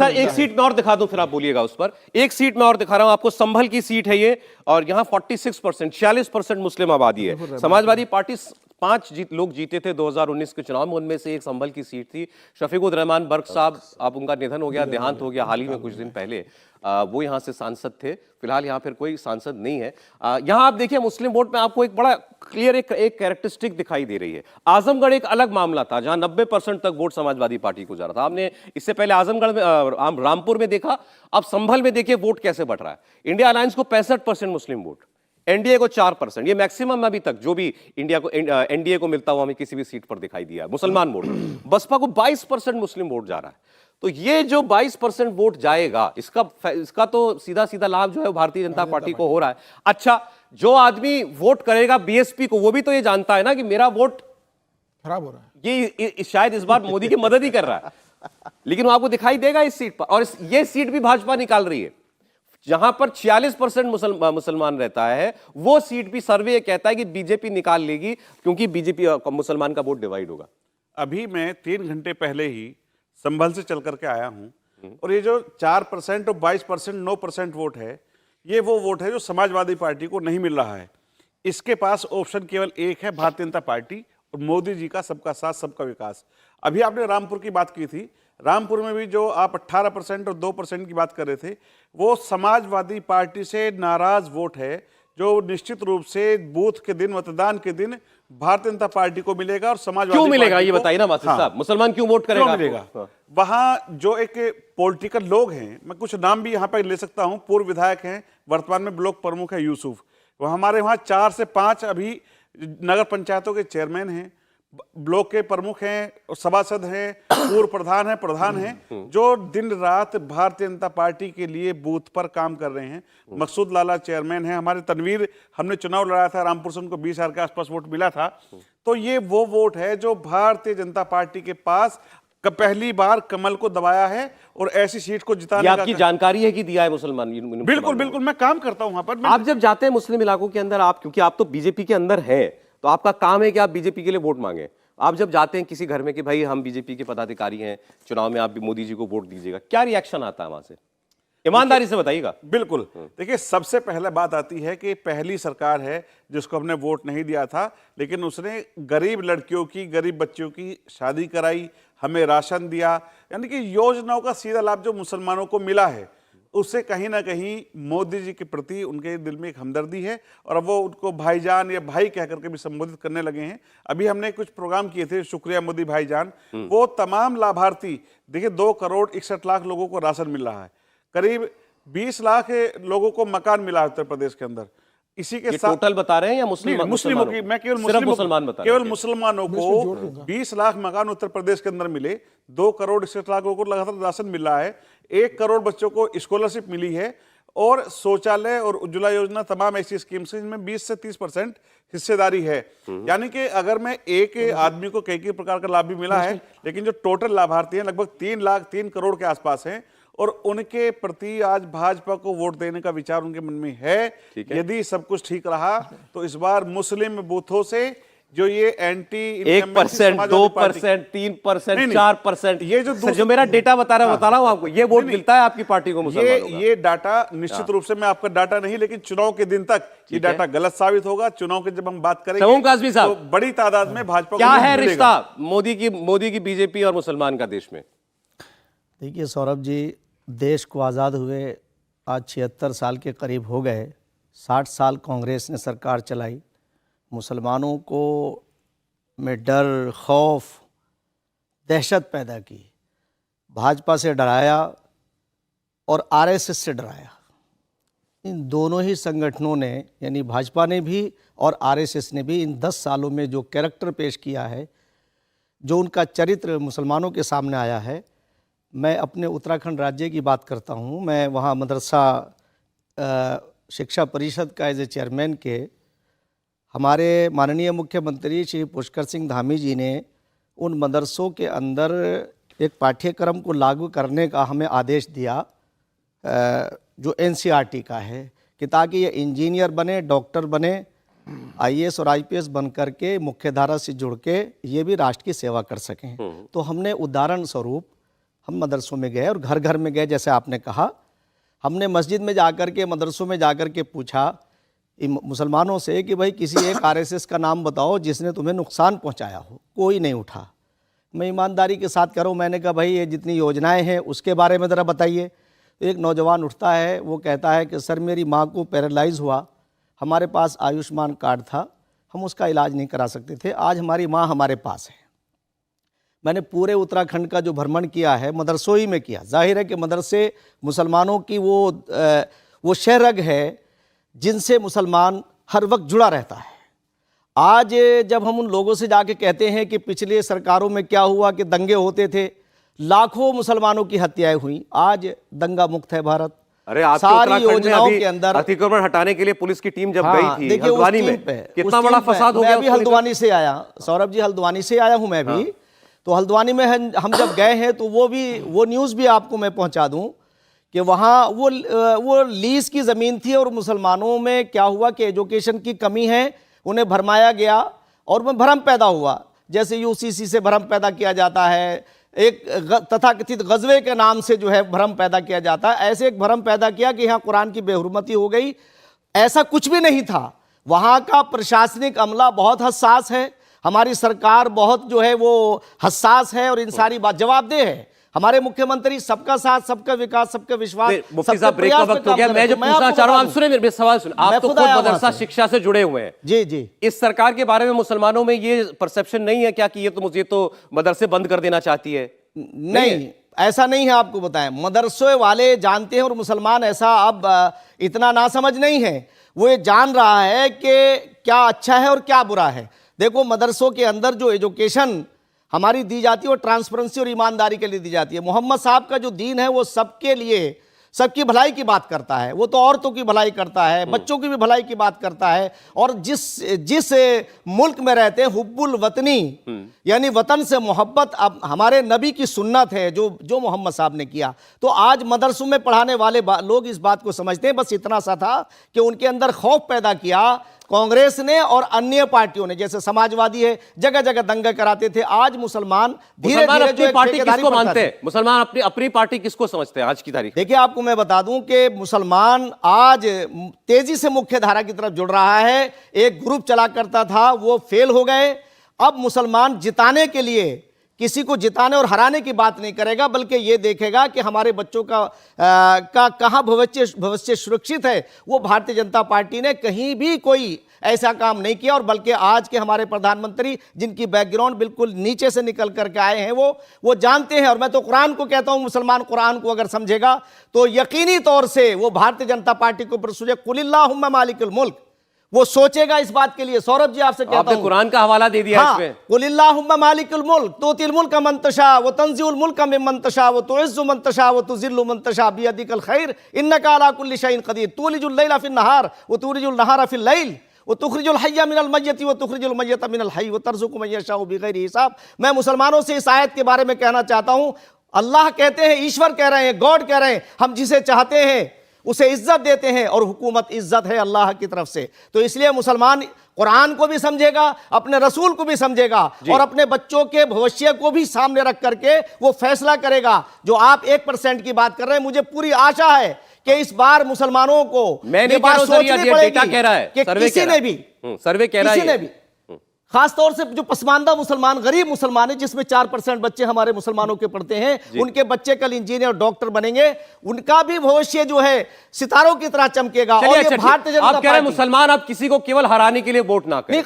Sir एक seat में और दिखा दूं, फिर आप बोलिएगा उस पर। एक सीट में और दिखा रहा हूं आपको, संभल की सीट है ये, और यहां 46%, 46% मुस्लिम आबादी है। समाजवादी पार्टी 5 लोग जीते थे 2019 के चुनाव में, उनमें से एक संभल की सीट थी। शफीकुर रहमान बर्क साहब, आप उनका निधन हो गया, देहांत हो गया हाल ही में कुछ दिन पहले। वो यहां से सांसद थे, फिलहाल यहां फिर कोई सांसद नहीं है। यहां आप देखिए मुस्लिम वोट में आपको एक बड़ा क्लियर एक कैरेक्टरिस्टिक दिखाई दे रही है। आजमगढ़ एक अलग मामला था जहां 90% तक वोट समाजवादी पार्टी को जा रहा था। आपने इससे पहले आजमगढ़ में, रामपुर में देखा, अब संभल में देखिए वोट कैसे बढ़ रहा है। इंडिया अलायंस को 65% मुस्लिम वोट, एनडीए को 4%, ये मैक्सिमम अभी तक जो भी इंडिया को एनडीए को मिलता हुआ हमें किसी भी सीट पर दिखाई दिया मुसलमान वोट। बसपा को 22% मुस्लिम वोट जा रहा है। तो ये जो 22% वोट जाएगा, इसका तो सीधा सीधा लाभ जो है भारतीय जनता पार्टी को हो रहा है। अच्छा, जो आदमी वोट करेगा बीएसपी को, वो भी तो ये जानता है ना कि मेरा वोट खराब हो रहा है, ये शायद इस बार मोदी की मदद ही कर रहा है, लेकिन वो आपको दिखाई देगा इस सीट पर। और ये सीट भी भाजपा निकाल रही है, जहां पर 46% मुसलमान रहता है, वो सीट भी सर्वे कहता है कि बीजेपी निकाल लेगी, क्योंकि बीजेपी मुसलमान का वोट डिवाइड होगा। अभी मैं 3 घंटे पहले ही संभल से चल करके आया हूं, और ये जो 4% और 22% 9% वोट है, ये वो वोट है जो समाजवादी पार्टी को नहीं मिल रहा है। इसके पास ऑप्शन केवल एक है, भारतीय जनता पार्टी और मोदी जी का सबका साथ सबका विकास। अभी आपने रामपुर की बात की थी, रामपुर में भी जो आप 18% और 2% की बात कर रहे थे, वो समाजवादी पार्टी से नाराज वोट है, जो निश्चित रूप से बूथ के दिन, मतदान के दिन भारतीय जनता पार्टी को मिलेगा। और समाजवादी क्यों मिलेगा ये बताइए ना वासिफ साहब, मुसलमान क्यों वोट करेगा? क्यों मिलेगा? वहां जो एक पॉलिटिकल लोग हैं, मैं कुछ नाम भी यहां पर ले सकता हूं, पूर्व विधायक हैं, वर्तमान में ब्लॉक प्रमुख है यूसुफ, वो हमारे वहां 4 से 5 अभी नगर पंचायतों के चेयरमैन हैं, ब्लॉक के प्रमुख हैं, सभासद हैं, पूर्व प्रधान हैं, जो दिन रात भारतीय जनता पार्टी के लिए बूथ पर काम कर रहे हैं। मकसूद लाला चेयरमैन हैं, हमारे तनवीर, हमने चुनाव लड़ाया था रामपुर से, उनको 20,000 के आसपास वोट मिला था। तो ये वो वोट है जो भारतीय जनता पार्टी के पास पहली बार कमल को दबाया है, और ऐसी सीट को जिताने का आपकी जानकारी है कि दिया है मुसलमान? बिल्कुल, मैं काम करता हूं वहां पर। आप जब जाते हैं मुस्लिम इलाकों के अंदर, आप क्योंकि आप तो बीजेपी के अंदर हैं, तो आपका काम है कि आप बीजेपी के लिए वोट मांगे। आप जब जाते हैं किसी घर में कि भाई हम बीजेपी के पदाधिकारी हैं, चुनाव में आप भी मोदी जी को वोट दीजिएगा, क्या रिएक्शन आता है वहां से? ईमानदारी से बताइएगा। बिल्कुल, देखिए सबसे पहले बात आती है कि पहली सरकार है जिसको हमने वोट नहीं दिया था, लेकिन उसने गरीब लड़कियों की, गरीब बच्चों की शादी कराई, हमें राशन दिया, यानी कि योजनाओं का सीधा लाभ जो मुसलमानों को मिला है, उससे कहीं ना कहीं मोदी जी के प्रति उनके दिल में एक हमदर्दी है, और अब वो उनको भाईजान या भाई कह करके भी संबोधित करने लगे हैं। अभी हमने कुछ प्रोग्राम किए थे, शुक्रिया मोदी भाईजान, वो तमाम लाभार्थी, देखिए 2,61,00,000 लोगों को राशन मिल रहा है, करीब 20 लाख लोगों को मकान मिला है उत्तर प्रदेश के अंदर। इसी के साथ टोटल बता रहे हैं या मुस्लिमों की, मैं केवल मुसलमानों को 20 लाख मकान उत्तर प्रदेश के अंदर मिले, 2,61,00,000 लोगों को लगातार राशन मिल रहा है, 1 करोड़ बच्चों को स्कॉलरशिप मिली है, और शौचालय और उज्ज्वला योजना तमाम ऐसी स्कीम्स हैं जिनमें 20 से 30% हिस्सेदारी है। यानी कि अगर मैं एक आदमी को कई प्रकार का लाभ भी मिला है, लेकिन जो टोटल लाभार्थी हैं लगभग 3 करोड़ के आसपास हैं, और उनके प्रति आज भाजपा को वोट देने का विचार उनके मन में है। यदि सब कुछ ठीक रहा तो इस बार मुस्लिम बूथों से जो ये एंटी 1%, 2%, 3%, 4%, ये जो मेरा डेटा बता रहा हूं आपको, ये वोट मिलता है आपकी पार्टी को मुसलमानों का। ये डाटा निश्चित रूप से, मैं आपका डाटा नहीं, लेकिन चुनाव के दिन तक ये डाटा गलत साबित होगा। चुनाव के जब हम बात करेंगे तो बड़ी तादाद में भाजपा क्या है रिश्ता मोदी की बीजेपी और मुसलमान का देश में? देखिए सौरभ जी, देश को आज़ाद हुए आज 76 साल के करीब हो गए। 60 साल कांग्रेस ने सरकार चलाई, मुसलमानों को में डर, खौफ, दहशत पैदा की, भाजपा से डराया और आरएसएस से डराया। इन दोनों ही संगठनों ने, यानी भाजपा ने भी और आरएसएस ने भी, इन 10 सालों में जो कैरेक्टर पेश किया है, जो उनका चरित्र मुसलमानों के सामने आया है। मैं अपने उत्तराखंड राज्य की बात करता हूँ। मैं वहाँ मदरसा शिक्षा परिषद का एज ए चेयरमैन के हमारे माननीय मुख्यमंत्री श्री पुष्कर सिंह धामी जी ने उन मदरसों के अंदर एक पाठ्यक्रम को लागू करने का हमें आदेश दिया, जो एनसीईआरटी का है, कि ताकि ये इंजीनियर बने, डॉक्टर बने, आईएएस और आईपीएस बन करके मुख्य धारा से जुड़ के ये भी राष्ट्र की सेवा कर सकें। तो हमने उदाहरण स्वरूप हम मदरसों में गए और घर घर में गए, जैसे आपने कहा। हमने मस्जिद में जाकर के, मदरसों में जाकर के पूछा मुसलमानों से कि भाई किसी एक आरएसएस का नाम बताओ जिसने तुम्हें नुकसान पहुंचाया हो। कोई नहीं उठा। मैं ईमानदारी के साथ कह रहा हूँ, मैंने कहा भाई ये जितनी योजनाएं हैं उसके बारे में ज़रा बताइए। एक नौजवान उठता है, वो कहता है कि सर मेरी माँ को पैरालाइज हुआ, हमारे पास आयुष्मान कार्ड था, हम उसका इलाज नहीं करा सकते थे, आज हमारी माँ हमारे पास है। मैंने पूरे उत्तराखंड का जो भ्रमण किया है मदरसों ही में किया। जाहिर है कि मदरसे मुसलमानों की वो शहरग है जिनसे मुसलमान हर वक्त जुड़ा रहता है। आज जब हम उन लोगों से जाके कहते हैं कि पिछले सरकारों में क्या हुआ कि दंगे होते थे, लाखों मुसलमानों की हत्याएं हुई, आज दंगा मुक्त है भारत। अरे आपके सारी उत्तराखंड में योजनाओं अभी के अंदर अतिक्रमण हटाने के लिए पुलिस की टीम जब गई थी देखिए हल्द्वानी उस में, टीम पे, कितना उस बड़ा टीम पे, फसाद हो मैं गया अभी उसको हल्द्वानी से आया, सौरभ जी हल्द्वानी से आया हूं मैं भी। तो हल्द्वानी में हम जब गए हैं तो वो न्यूज़ भी आपको मैं पहुंचा दूं कि वहाँ वो लीज की ज़मीन थी और मुसलमानों में क्या हुआ कि एजुकेशन की कमी है, उन्हें भरमाया गया और में भ्रम पैदा हुआ। जैसे यूसीसी से भ्रम पैदा किया जाता है, एक तथाकथित गजवे के नाम से जो है भ्रम पैदा किया जाता है, ऐसे एक भ्रम पैदा किया कि यहाँ कुरान की बेहुरमती हो गई। ऐसा कुछ भी नहीं था। वहाँ का प्रशासनिक अमला बहुत हसास है, हमारी सरकार बहुत जो है वो हसास है और इन सारी बात जवाबदेह है। हमारे मुख्यमंत्री सबका साथ, सबका विकास, सबका विश्वास। मुफ्ती साहब ब्रेक का वक्त हो गया। मैं जो पूछना चाह रहा हूं, आप सुने मेरे सवाल सुने। आप तो खुद मदरसा शिक्षा से जुड़े हुए हैं। जी जी। इस सरकार के बारे में मुसलमानों में ये परसेप्शन नहीं है क्या कि ये तो मुझे तो मदरसे बंद कर देना चाहती है? नहीं, ऐसा नहीं है। आपको बताएं, मदरसे वाले जानते हैं और मुसलमान ऐसा अब इतना नासमझ नहीं है। वो ये जान रहा है कि क्या अच्छा है और क्या बुरा है। देखो मदरसों के अंदर जो एजुकेशन हमारी दी जाती है वो ट्रांसपेरेंसी और ईमानदारी के लिए दी जाती है। मोहम्मद साहब का जो दीन है वो सबके लिए, सबकी भलाई की बात करता है। वो तो औरतों की भलाई करता है, बच्चों की भी भलाई की बात करता है। और जिस मुल्क में रहते हैं हुब्बुल वतनी, यानी वतन से मोहब्बत, अब हमारे नबी की सुन्नत है जो मोहम्मद साहब ने किया। तो आज मदरसों में पढ़ाने वाले लोग इस बात को समझते हैं। बस इतना सा था कि उनके अंदर खौफ पैदा किया कांग्रेस ने और अन्य पार्टियों ने। जैसे समाजवादी है, जगह जगह दंगे कराते थे। आज मुसलमान धीरे धीरे अपनी पार्टी किसको मानते हैं? मुसलमान अपनी पार्टी किसको समझते हैं आज की तारीख? देखिए आपको मैं बता दूं कि मुसलमान आज तेजी से मुख्य धारा की तरफ जुड़ रहा है। एक ग्रुप चला करता था, वो फेल हो गए। अब मुसलमान जिताने के लिए किसी को जिताने और हराने की बात नहीं करेगा, बल्कि ये देखेगा कि हमारे बच्चों का कहाँ भविष्य सुरक्षित है। वो भारतीय जनता पार्टी ने कहीं भी कोई ऐसा काम नहीं किया। और बल्कि आज के हमारे प्रधानमंत्री, जिनकी बैकग्राउंड बिल्कुल नीचे से निकल करके आए हैं, वो जानते हैं। और मैं तो कुरान को कहता हूं, मुसलमान कुरान को अगर समझेगा तो यकीनी तौर से वो भारतीय जनता पार्टी को प्रसूजे कुलिल्लाहुम्मा मालिकुल मुल्क, वो सोचेगा इस बात के लिए। सौरभ जी आपसे कहता हूं, कुरान का हवाला दे दिया इसमें। कुलिल्लाहुम्मा मालिकुल मुल्क तुतिल मुल्का मन तशा व तंज़िउल मुल्का मिम्मन तशा व तुइज़्ज़ु मन तशा व तुज़िल्लु मन तशा बियदिकल खैर इन्नका अला कुल्लि शैइन क़दीर तुलिजुल लैला फिन नहार व तुखरिजुल नहारा फिल लैल व तुखरिजुल हय्य मिनल मय्यति व तुखरिजुल मय्यता मिनल हय्य व तर्ज़ुक़ु मन यशाउ बिग़ैरि हिसाब। मैं मुसलमानों से इस आयत के बारे में कहना चाहता हूं, अल्लाह कहते हैं, ईश्वर कह रहे हैं, गॉड कह रहे हैं, हम जिसे चाहते हैं उसे इज्जत देते हैं और हुकूमत इज्जत है अल्लाह की तरफ से। तो इसलिए मुसलमान कुरान को भी समझेगा, अपने रसूल को भी समझेगा और अपने बच्चों के भविष्य को भी सामने रख करके वो फैसला करेगा। जो आप 1% की बात कर रहे हैं, मुझे पूरी आशा है कि इस बार मुसलमानों को ये बात सोचनी पड़ेगी कि किसी ने भी, सर्वे कह रहा है, खासतौर से जो पसमानदा मुसलमान, गरीब मुसलमान है, जिसमें 4% बच्चे हमारे मुसलमानों के पढ़ते हैं, उनके बच्चे कल इंजीनियर डॉक्टर बनेंगे, उनका भी भविष्य जो है सितारों की तरह चमकेगा। और ये भारतीय जनता आप कह रहे हैं मुसलमान आप किसी को केवल हराने के लिए वोट ना करें।